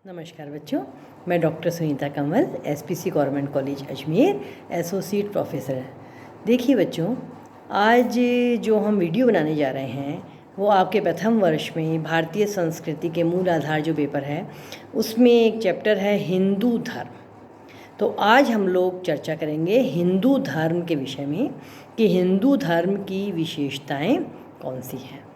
नमस्कार बच्चों, मैं doctor Sunita Kanwal, SPC government college Ajmer, associate professor. देखिए बच्चों, आज जो हम वीडियो बनाने जा रहे हैं वो आपके प्रथम वर्ष में भारतीय संस्कृति के मूल आधार जो पेपर है उसमें एक चैप्टर है हिंदू धर्म। तो आज हम लोग चर्चा करेंगे हिंदू धर्म के विषय में कि हिंदू धर्म की विशेषताएं कौन सी हैं।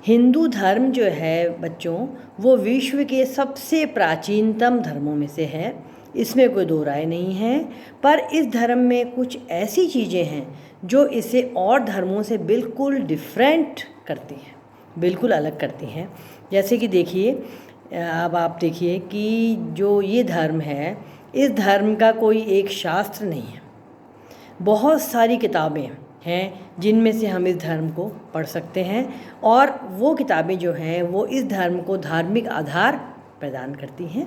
हिंदू धर्म जो है बच्चों वो विश्व के सबसे प्राचीनतम धर्मों में से है, इसमें कोई दो राय नहीं है। पर इस धर्म में कुछ ऐसी चीज़ें हैं जो इसे और धर्मों से बिल्कुल डिफरेंट करती हैं, बिल्कुल अलग करती हैं। जैसे कि देखिए, अब आप देखिए कि जो ये धर्म है, इस धर्म का कोई एक शास्त्र नहीं है। बहुत सारी किताबें हैं जिनमें से हम इस धर्म को पढ़ सकते हैं और वो किताबें जो हैं वो इस धर्म को धार्मिक आधार प्रदान करती हैं।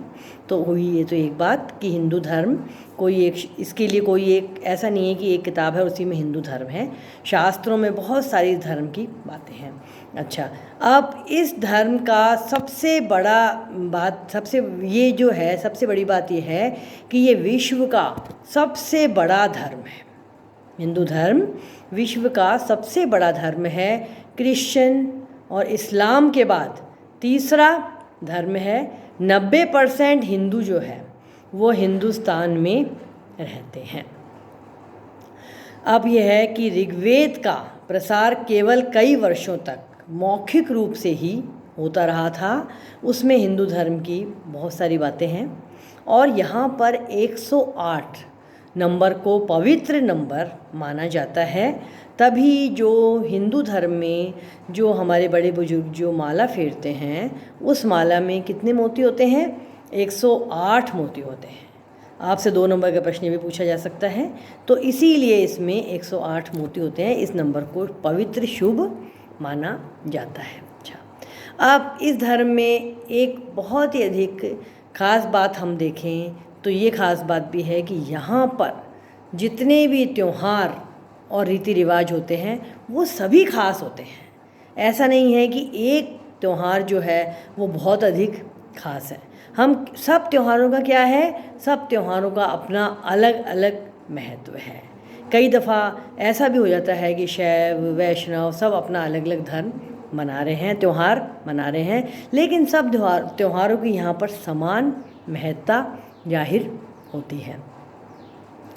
तो हुई ये तो एक बात कि हिंदू धर्म कोई एक, इसके लिए कोई एक ऐसा नहीं है कि एक किताब है उसी में हिंदू धर्म है। शास्त्रों में बहुत सारी धर्म की बातें हैं। अच्छा, अब इस धर्म का सबसे बड़ी बात ये है कि ये विश्व का सबसे बड़ा धर्म है। हिंदू धर्म विश्व का सबसे बड़ा धर्म है। क्रिश्चियन और इस्लाम के बाद तीसरा धर्म है। 90% हिंदू जो है वो हिंदुस्तान में रहते हैं। अब यह है कि ऋग्वेद का प्रसार केवल कई वर्षों तक मौखिक रूप से ही होता रहा था। उसमें हिंदू धर्म की बहुत सारी बातें हैं और यहाँ पर 108 नंबर को पवित्र नंबर माना जाता है। तभी जो हिंदू धर्म में जो हमारे बड़े बुजुर्ग जो माला फेरते हैं उस माला में कितने मोती होते हैं? 108 मोती होते हैं। आपसे 2 नंबर का प्रश्न भी पूछा जा सकता है, तो इसीलिए इसमें 108 मोती होते हैं। इस नंबर को पवित्र शुभ माना जाता है। अच्छा, अब इस धर्म में एक बहुत ही अधिक खास बात हम देखें तो ये खास बात भी है कि यहाँ पर जितने भी त्यौहार और रीति रिवाज होते हैं वो सभी खास होते हैं। ऐसा नहीं है कि एक त्यौहार जो है वो बहुत अधिक खास है। हम सब त्योहारों का क्या है, सब त्योहारों का अपना अलग अलग महत्व है। कई दफ़ा ऐसा भी हो जाता है कि शैव वैष्णव सब अपना अलग अलग धर्म मना रहे हैं, त्यौहार मना रहे हैं, लेकिन सब त्योहारों की यहाँ पर समान महत्ता जाहिर होती है।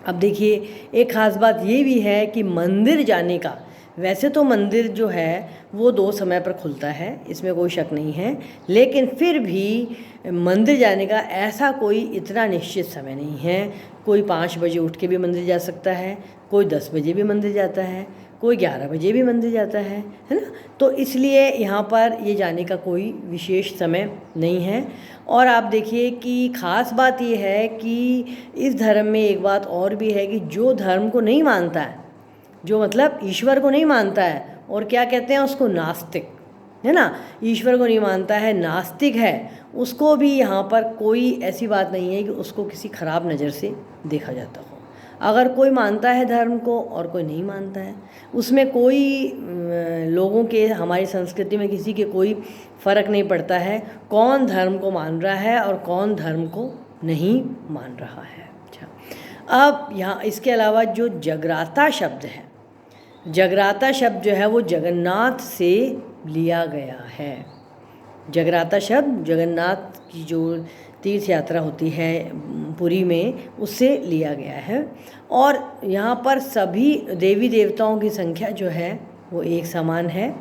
अब देखिए, एक ख़ास बात ये भी है कि मंदिर जाने का, वैसे तो मंदिर जो है वो 2 समय पर खुलता है, इसमें कोई शक नहीं है, लेकिन फिर भी मंदिर जाने का ऐसा कोई इतना निश्चित समय नहीं है। कोई 5 बजे उठ के भी मंदिर जा सकता है, कोई 10 बजे भी मंदिर जाता है, कोई 11 बजे भी मंदिर जाता है ना। तो इसलिए यहाँ पर ये जाने का कोई विशेष समय नहीं है। और आप देखिए कि ख़ास बात ये है कि इस धर्म में एक बात और भी है कि जो धर्म को नहीं मानता है, जो मतलब ईश्वर को नहीं मानता है, और क्या कहते हैं उसको, नास्तिक, है ना, ईश्वर को नहीं मानता है, नास्तिक है, उसको भी यहाँ पर कोई ऐसी बात नहीं है कि उसको किसी ख़राब नज़र से देखा जाता हो। अगर कोई मानता है धर्म को और कोई नहीं मानता है, उसमें कोई लोगों के, हमारी संस्कृति में किसी के कोई फ़र्क नहीं पड़ता है कौन धर्म को मान रहा है और कौन धर्म को नहीं मान रहा है। अच्छा, अब यहाँ इसके अलावा जो जगराता शब्द है, जगराता शब्द जो है वो जगन्नाथ से लिया गया है। जगराता शब्द जगन्नाथ की जो तीर्थ यात्रा होती है पुरी में, उससे लिया गया है। और यहाँ पर सभी देवी देवताओं की संख्या जो है वो एक समान है,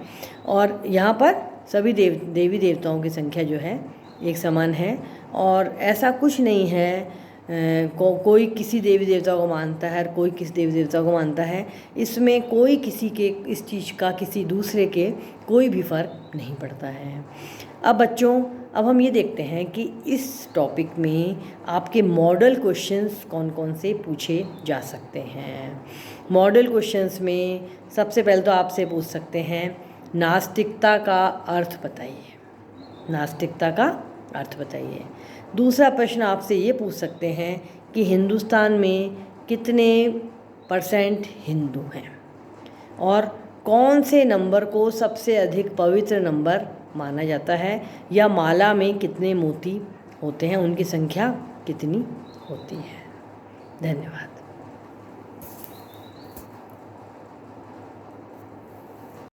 और यहाँ पर सभी देवी देवताओं की संख्या जो है एक समान है। और ऐसा कुछ नहीं है कोई किसी देवी देवता को मानता है और कोई किसी देवी देवता को मानता है। इसमें कोई किसी के इस चीज़ का किसी दूसरे के कोई भी फ़र्क नहीं पड़ता है। अब बच्चों, अब हम ये देखते हैं कि इस टॉपिक में आपके मॉडल क्वेश्चंस कौन कौन से पूछे जा सकते हैं। मॉडल क्वेश्चंस में सबसे पहले तो आपसे पूछ सकते हैं, नास्तिकता का अर्थ बताइए। नास्तिकता का अर्थ बताइए। दूसरा प्रश्न आपसे ये पूछ सकते हैं कि हिंदुस्तान में कितने % हिंदू हैं और कौन से नंबर को सबसे अधिक पवित्र नंबर माना जाता है, या माला में कितने मोती होते हैं उनकी संख्या कितनी होती है। धन्यवाद।